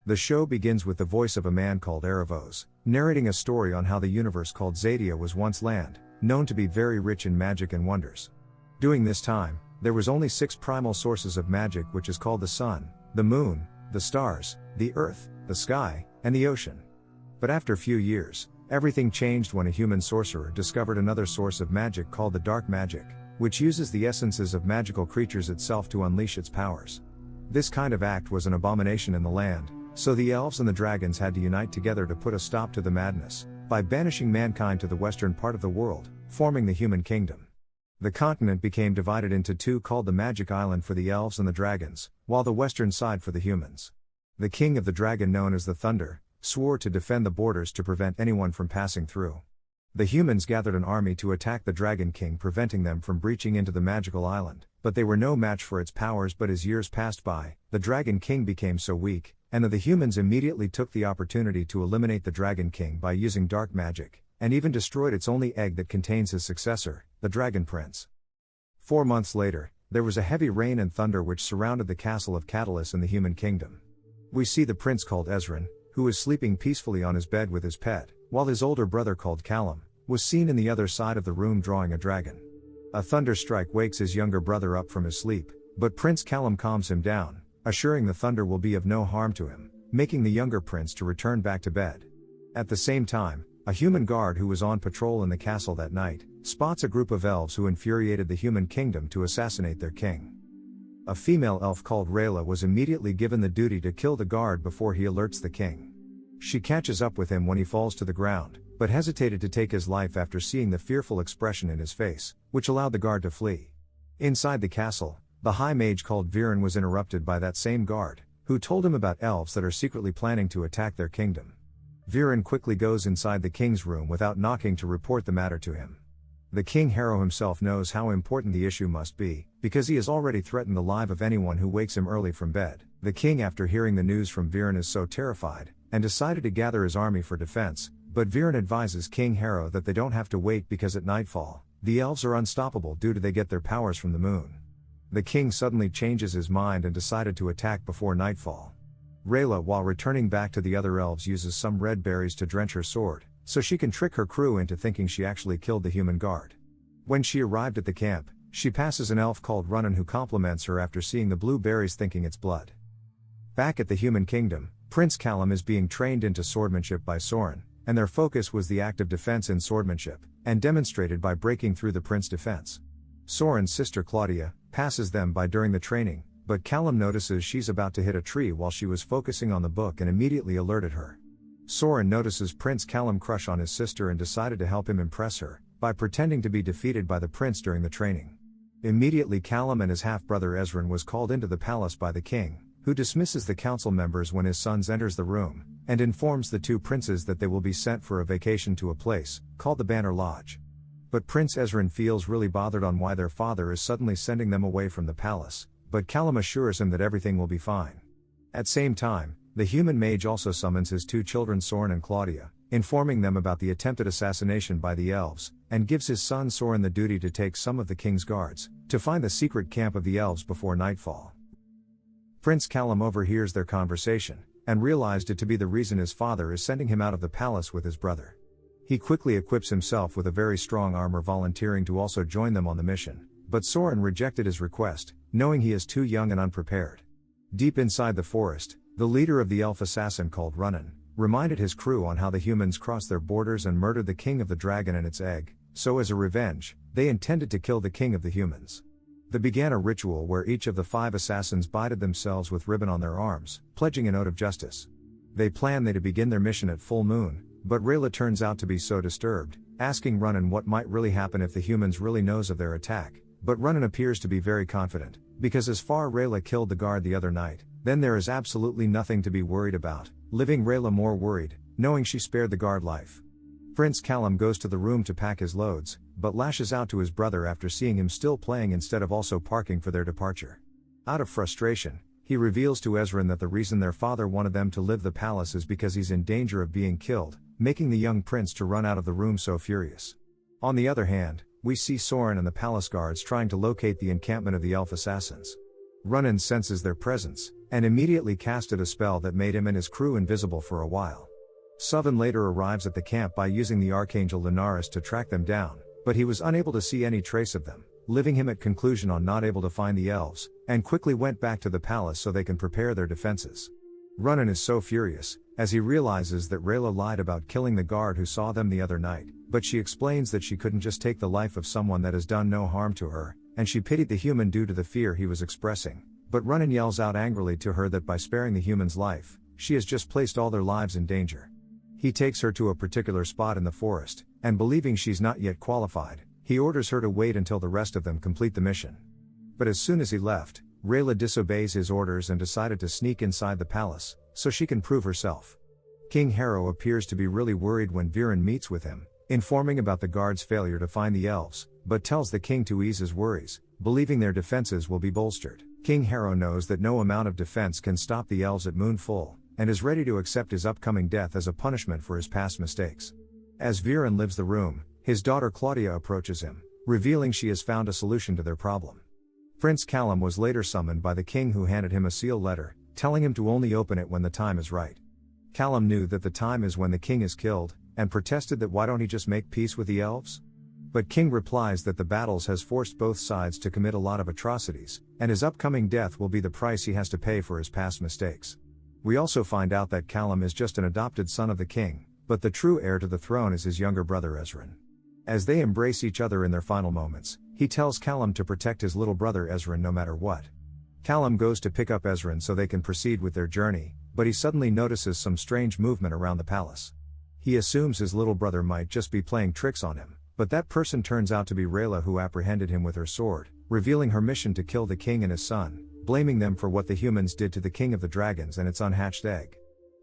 The show begins with the voice of a man called Erebos, narrating a story on how the universe called Zadia was once land, known to be very rich in magic and wonders. During this time, there was only 6 primal sources of magic, which is called the sun, the moon, the stars, the earth, the sky, and the ocean. But after few years, everything changed when a human sorcerer discovered another source of magic called the dark magic, which uses the essences of magical creatures itself to unleash its powers. This kind of act was an abomination in the land, so the elves and the dragons had to unite together to put a stop to the madness, by banishing mankind to the western part of the world, forming the human kingdom. The continent became divided into 2 called the Magic Island for the elves and the dragons, while the western side for the humans. The king of the dragon, known as the Thunder, swore to defend the borders to prevent anyone from passing through. The humans gathered an army to attack the Dragon King, preventing them from breaching into the magical island, but they were no match for its powers. But as years passed by, the Dragon King became so weak, and the humans immediately took the opportunity to eliminate the Dragon King by using dark magic, and even destroyed its only egg that contains his successor, the Dragon Prince. 4 months later, there was a heavy rain and thunder which surrounded the castle of Catalyst in the human kingdom. We see the prince called Ezran, who was sleeping peacefully on his bed with his pet, while his older brother called Callum was seen in the other side of the room drawing a dragon. A thunder strike wakes his younger brother up from his sleep, but Prince Callum calms him down, assuring the thunder will be of no harm to him, making the younger prince to return back to bed. At the same time, a human guard who was on patrol in the castle that night spots a group of elves who infuriated the human kingdom to assassinate their king. A female elf called Rayla was immediately given the duty to kill the guard before he alerts the king. She catches up with him when he falls to the ground, but hesitated to take his life after seeing the fearful expression in his face, which allowed the guard to flee. Inside the castle, the high mage called Viren was interrupted by that same guard, who told him about elves that are secretly planning to attack their kingdom. Viren quickly goes inside the king's room without knocking to report the matter to him. The king Harrow himself knows how important the issue must be, because he has already threatened the life of anyone who wakes him early from bed. The king, after hearing the news from Viren, is so terrified, and decided to gather his army for defense, but Viren advises King Harrow that they don't have to wait because at nightfall, the elves are unstoppable due to they get their powers from the moon. The king suddenly changes his mind and decided to attack before nightfall. Rayla, while returning back to the other elves, uses some red berries to drench her sword, so she can trick her crew into thinking she actually killed the human guard. When she arrived at the camp, she passes an elf called Runnan who compliments her after seeing the blue berries, thinking it's blood. Back at the human kingdom, Prince Callum is being trained into swordmanship by Soren, and their focus was the act of defense in swordmanship, and demonstrated by breaking through the prince's defense. Soren's sister Claudia passes them by during the training, but Callum notices she's about to hit a tree while she was focusing on the book and immediately alerted her. Soren notices Prince Callum's crush on his sister and decided to help him impress her, by pretending to be defeated by the prince during the training. Immediately Callum and his half-brother Ezran was called into the palace by the king, who dismisses the council members when his sons enters the room, and informs the 2 princes that they will be sent for a vacation to a place called the Banner Lodge. But Prince Ezran feels really bothered on why their father is suddenly sending them away from the palace, but Callum assures him that everything will be fine. At same time, the human mage also summons his 2 children Soren and Claudia, informing them about the attempted assassination by the elves, and gives his son Soren the duty to take some of the king's guards to find the secret camp of the elves before nightfall. Prince Callum overhears their conversation, and realized it to be the reason his father is sending him out of the palace with his brother. He quickly equips himself with a very strong armor, volunteering to also join them on the mission, but Soren rejected his request, knowing he is too young and unprepared. Deep inside the forest, the leader of the elf assassin called Runnan reminded his crew on how the humans crossed their borders and murdered the king of the dragon and its egg, so as a revenge, they intended to kill the king of the humans. They began a ritual where each of the 5 assassins bided themselves with ribbon on their arms, pledging an oath of justice. They planned to begin their mission at full moon, but Rayla turns out to be so disturbed, asking Runnan what might really happen if the humans really knows of their attack, but Runnan appears to be very confident, because as far Rayla killed the guard the other night, then there is absolutely nothing to be worried about, leaving Rayla more worried, knowing she spared the guard life. Prince Callum goes to the room to pack his loads, but lashes out to his brother after seeing him still playing instead of also parking for their departure. Out of frustration, he reveals to Ezran that the reason their father wanted them to leave the palace is because he's in danger of being killed, making the young prince to run out of the room so furious. On the other hand, we see Soren and the palace guards trying to locate the encampment of the elf assassins. Runnan senses their presence, and immediately casted a spell that made him and his crew invisible for a while. Suvan later arrives at the camp by using the Archangel Lunaris to track them down, but he was unable to see any trace of them, leaving him at conclusion on not able to find the elves, and quickly went back to the palace so they can prepare their defenses. Runnan is so furious, as he realizes that Rayla lied about killing the guard who saw them the other night, but she explains that she couldn't just take the life of someone that has done no harm to her, and she pitied the human due to the fear he was expressing. But Runnan yells out angrily to her that by sparing the human's life, she has just placed all their lives in danger. He takes her to a particular spot in the forest, and believing she's not yet qualified, he orders her to wait until the rest of them complete the mission. But as soon as he left, Rayla disobeys his orders and decided to sneak inside the palace, so she can prove herself. King Harrow appears to be really worried when Viren meets with him, informing about the guard's failure to find the elves, but tells the king to ease his worries, believing their defenses will be bolstered. King Harrow knows that no amount of defense can stop the elves at Moonfall, and is ready to accept his upcoming death as a punishment for his past mistakes. As Viren leaves the room, his daughter Claudia approaches him, revealing she has found a solution to their problem. Prince Callum was later summoned by the king, who handed him a sealed letter, telling him to only open it when the time is right. Callum knew that the time is when the king is killed, and protested that why don't he just make peace with the elves? But King replies that the battles has forced both sides to commit a lot of atrocities, and his upcoming death will be the price he has to pay for his past mistakes. We also find out that Callum is just an adopted son of the king, but the true heir to the throne is his younger brother Ezran. As they embrace each other in their final moments, he tells Callum to protect his little brother Ezran no matter what. Callum goes to pick up Ezran so they can proceed with their journey, but he suddenly notices some strange movement around the palace. He assumes his little brother might just be playing tricks on him, but that person turns out to be Rayla, who apprehended him with her sword, revealing her mission to kill the king and his son, blaming them for what the humans did to the king of the dragons and its unhatched egg.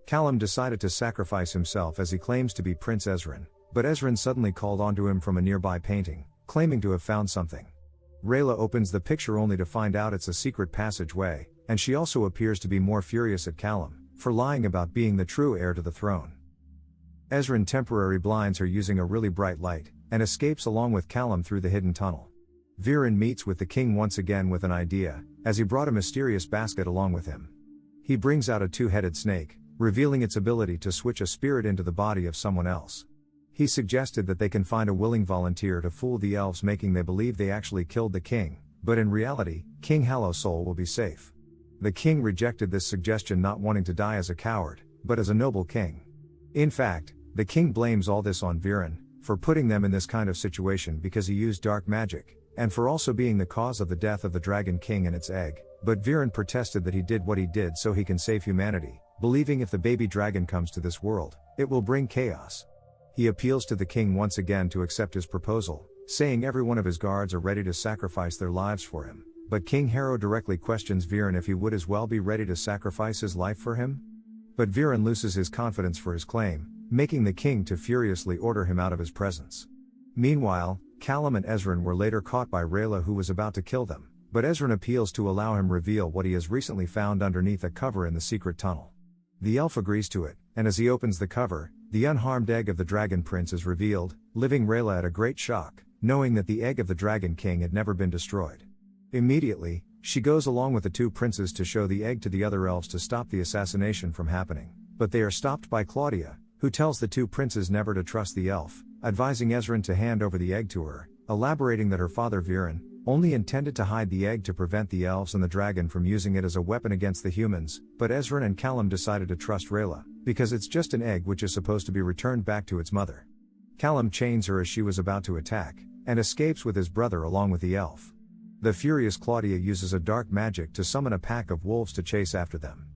Callum decided to sacrifice himself as he claims to be Prince Ezran, but Ezran suddenly called onto him from a nearby painting, claiming to have found something. Rayla opens the picture only to find out it's a secret passageway, and she also appears to be more furious at Callum for lying about being the true heir to the throne. Ezran temporarily blinds her using a really bright light, and escapes along with Callum through the hidden tunnel. Viren meets with the king once again with an idea, as he brought a mysterious basket along with him. He brings out a two-headed snake, revealing its ability to switch a spirit into the body of someone else. He suggested that they can find a willing volunteer to fool the elves, making they believe they actually killed the king, but in reality, King Hallowsoul will be safe. The king rejected this suggestion, not wanting to die as a coward, but as a noble king. In fact, the king blames all this on Viren, for putting them in this kind of situation because he used dark magic, and for also being the cause of the death of the Dragon King and its egg, but Viren protested that he did what he did so he can save humanity, believing if the baby dragon comes to this world, it will bring chaos. He appeals to the king once again to accept his proposal, saying every one of his guards are ready to sacrifice their lives for him, but King Harrow directly questions Viren if he would as well be ready to sacrifice his life for him. But Viren loses his confidence for his claim, making the king to furiously order him out of his presence. Meanwhile, Callum and Ezran were later caught by Rayla, who was about to kill them, but Ezran appeals to allow him reveal what he has recently found underneath a cover in the secret tunnel. The elf agrees to it, and as he opens the cover, the unharmed egg of the Dragon Prince is revealed, leaving Rayla at a great shock, knowing that the egg of the Dragon King had never been destroyed. Immediately, she goes along with the two princes to show the egg to the other elves to stop the assassination from happening, but they are stopped by Claudia, who tells the two princes never to trust the elf, advising Ezran to hand over the egg to her, elaborating that her father Viren only intended to hide the egg to prevent the elves and the dragon from using it as a weapon against the humans, but Ezran and Callum decided to trust Rayla, because it's just an egg which is supposed to be returned back to its mother. Callum chains her as she was about to attack, and escapes with his brother along with the elf. The furious Claudia uses a dark magic to summon a pack of wolves to chase after them.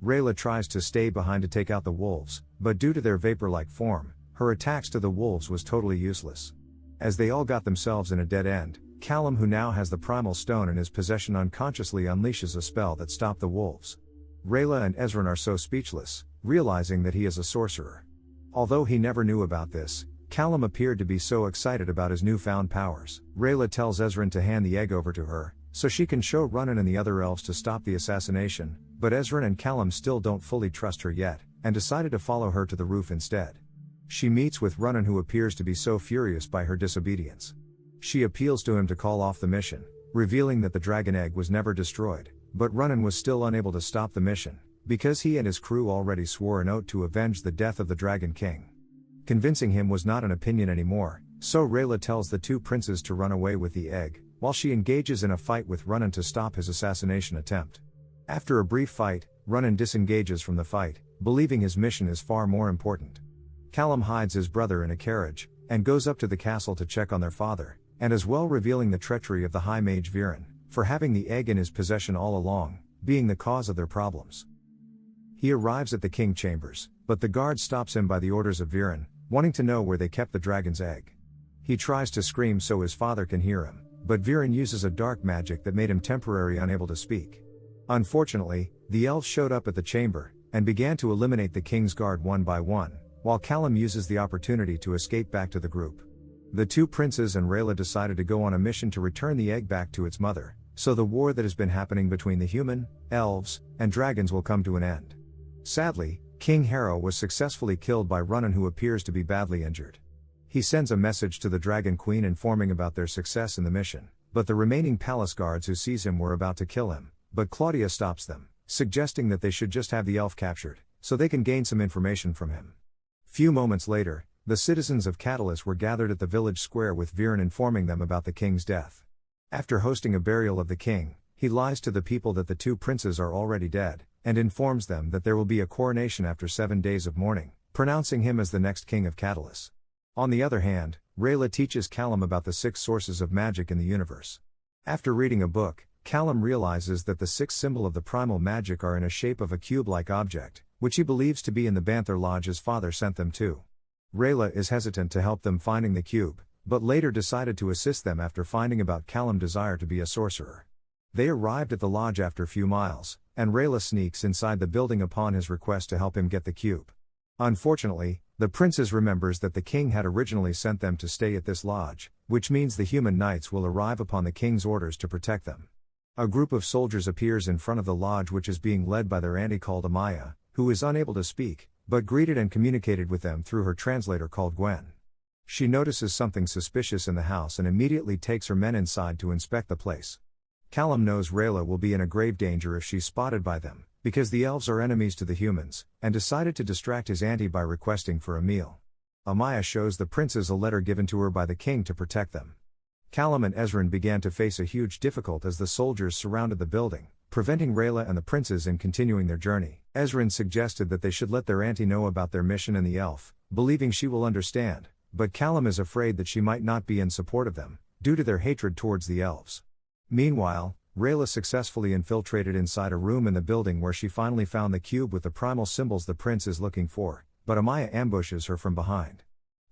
Rayla tries to stay behind to take out the wolves, but due to their vapor-like form, her attacks to the wolves was totally useless. As they all got themselves in a dead end, Callum, who now has the primal stone in his possession, unconsciously unleashes a spell that stopped the wolves. Rayla and Ezran are so speechless, realizing that he is a sorcerer. Although he never knew about this, Callum appeared to be so excited about his newfound powers. Rayla tells Ezran to hand the egg over to her, so she can show Runnan and the other elves to stop the assassination, but Ezran and Callum still don't fully trust her yet, and decided to follow her to the roof instead. She meets with Runnan, who appears to be so furious by her disobedience. She appeals to him to call off the mission, revealing that the dragon egg was never destroyed, but Runnan was still unable to stop the mission, because he and his crew already swore an oath to avenge the death of the Dragon King. Convincing him was not an opinion anymore, so Rayla tells the two princes to run away with the egg, while she engages in a fight with Runnan to stop his assassination attempt. After a brief fight, Runnan disengages from the fight, believing his mission is far more important. Callum hides his brother in a carriage, and goes up to the castle to check on their father, and as well revealing the treachery of the High Mage Viren, for having the egg in his possession all along, being the cause of their problems. He arrives at the king chambers, but the guard stops him by the orders of Viren, wanting to know where they kept the dragon's egg. He tries to scream so his father can hear him, but Viren uses a dark magic that made him temporarily unable to speak. Unfortunately, the elves showed up at the chamber, and began to eliminate the king's guard one by one, while Callum uses the opportunity to escape back to the group. The two princes and Rayla decided to go on a mission to return the egg back to its mother, so the war that has been happening between the human, elves, and dragons will come to an end. Sadly, King Harrow was successfully killed by Runnan, who appears to be badly injured. He sends a message to the Dragon Queen informing about their success in the mission, but the remaining palace guards who sees him were about to kill him, but Claudia stops them, suggesting that they should just have the elf captured, so they can gain some information from him. Few moments later, the citizens of Catalyst were gathered at the village square with Viren informing them about the king's death. After hosting a burial of the king, he lies to the people that the two princes are already dead, and informs them that there will be a coronation after 7 days of mourning, pronouncing him as the next king of Catalyst. On the other hand, Rayla teaches Callum about the 6 sources of magic in the universe. After reading a book, Callum realizes that the 6 symbols of the primal magic are in a shape of a cube-like object, which he believes to be in the Banther Lodge his father sent them to. Rayla is hesitant to help them finding the cube, but later decided to assist them after finding about Callum's desire to be a sorcerer. They arrived at the lodge after few miles, and Rayla sneaks inside the building upon his request to help him get the cube. Unfortunately, the princess remembers that the king had originally sent them to stay at this lodge, which means the human knights will arrive upon the king's orders to protect them. A group of soldiers appears in front of the lodge, which is being led by their auntie called Amaya, who is unable to speak, but greeted and communicated with them through her translator called Gwen. She notices something suspicious in the house and immediately takes her men inside to inspect the place. Callum knows Rayla will be in a grave danger if she's spotted by them, because the elves are enemies to the humans, and decided to distract his auntie by requesting for a meal. Amaya shows the princes a letter given to her by the king to protect them. Callum and Ezran began to face a huge difficulty as the soldiers surrounded the building, preventing Rayla and the princes in continuing their journey. Ezran suggested that they should let their auntie know about their mission and the elf, believing she will understand, but Callum is afraid that she might not be in support of them, due to their hatred towards the elves. Meanwhile, Rayla successfully infiltrated inside a room in the building where she finally found the cube with the primal symbols the prince is looking for, but Amaya ambushes her from behind.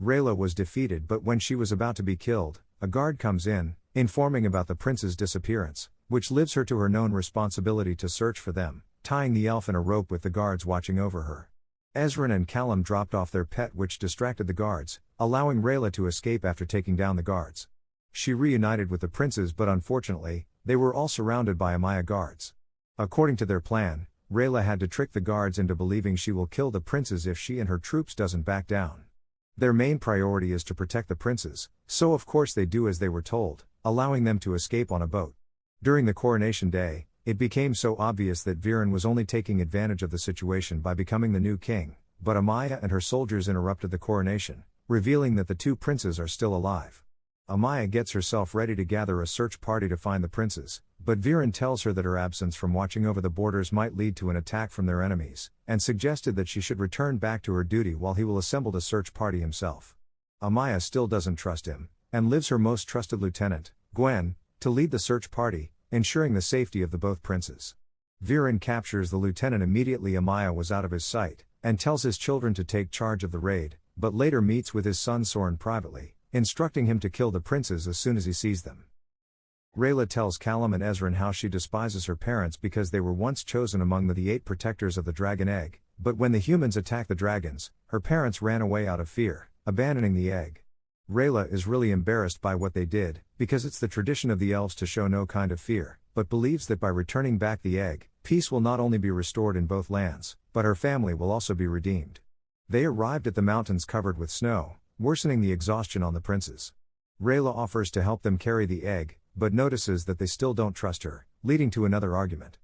Rayla was defeated, but when she was about to be killed, a guard comes in, informing about the prince's disappearance, which leaves her to her known responsibility to search for them, tying the elf in a rope with the guards watching over her. Ezran and Callum dropped off their pet, which distracted the guards, allowing Rayla to escape after taking down the guards. She reunited with the princes, but unfortunately, they were all surrounded by Amaya guards. According to their plan, Rayla had to trick the guards into believing she will kill the princes if she and her troops doesn't back down. Their main priority is to protect the princes, so of course they do as they were told, allowing them to escape on a boat. During the coronation day, it became so obvious that Viren was only taking advantage of the situation by becoming the new king, but Amaya and her soldiers interrupted the coronation, revealing that the two princes are still alive. Amaya gets herself ready to gather a search party to find the princes, but Viren tells her that her absence from watching over the borders might lead to an attack from their enemies, and suggested that she should return back to her duty while he will assemble a search party himself. Amaya still doesn't trust him, and leaves her most trusted lieutenant, Gwen, to lead the search party, ensuring the safety of the both princes. Viren captures the lieutenant immediately Amaya was out of his sight, and tells his children to take charge of the raid, but later meets with his son Soren privately, instructing him to kill the princes as soon as he sees them. Rayla tells Callum and Ezran how she despises her parents because they were once chosen among the 8 protectors of the dragon egg, but when the humans attacked the dragons, her parents ran away out of fear, abandoning the egg. Rayla is really embarrassed by what they did, because it's the tradition of the elves to show no kind of fear, but believes that by returning back the egg, peace will not only be restored in both lands, but her family will also be redeemed. They arrived at the mountains covered with snow, worsening the exhaustion on the princes. Rayla offers to help them carry the egg, but notices that they still don't trust her, leading to another argument.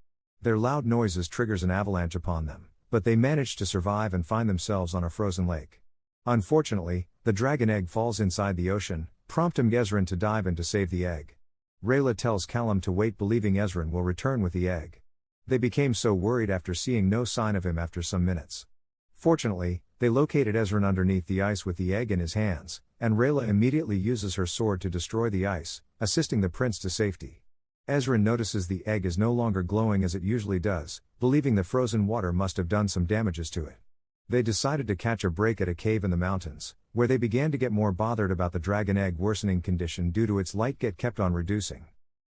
Their loud noises triggers an avalanche upon them, but they manage to survive and find themselves on a frozen lake. Unfortunately, the dragon egg falls inside the ocean, prompting Ezran to dive in to save the egg. Rayla tells Callum to wait, believing Ezran will return with the egg. They became so worried after seeing no sign of him after some minutes. Fortunately, they located Ezran underneath the ice with the egg in his hands, and Rayla immediately uses her sword to destroy the ice, assisting the prince to safety. Ezran notices the egg is no longer glowing as it usually does, believing the frozen water must have done some damages to it. They decided to catch a break at a cave in the mountains, where they began to get more bothered about the dragon egg worsening condition due to its light kept on reducing.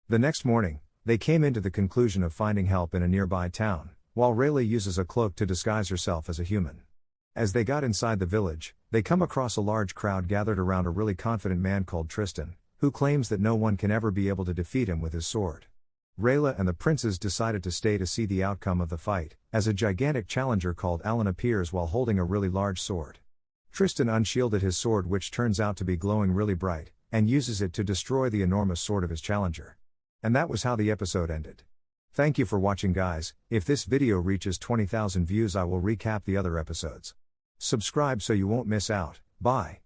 The next morning, they came into the conclusion of finding help in a nearby town, while Rayla uses a cloak to disguise herself as a human. As they got inside the village, they come across a large crowd gathered around a really confident man called Tristan, who claims that no one can ever be able to defeat him with his sword. Rayla and the princes decided to stay to see the outcome of the fight, as a gigantic challenger called Alan appears while holding a really large sword. Tristan unshielded his sword, which turns out to be glowing really bright, and uses it to destroy the enormous sword of his challenger. And that was how the episode ended. Thank you for watching, guys. If this video reaches 20,000 views, I will recap the other episodes. Subscribe so you won't miss out. Bye.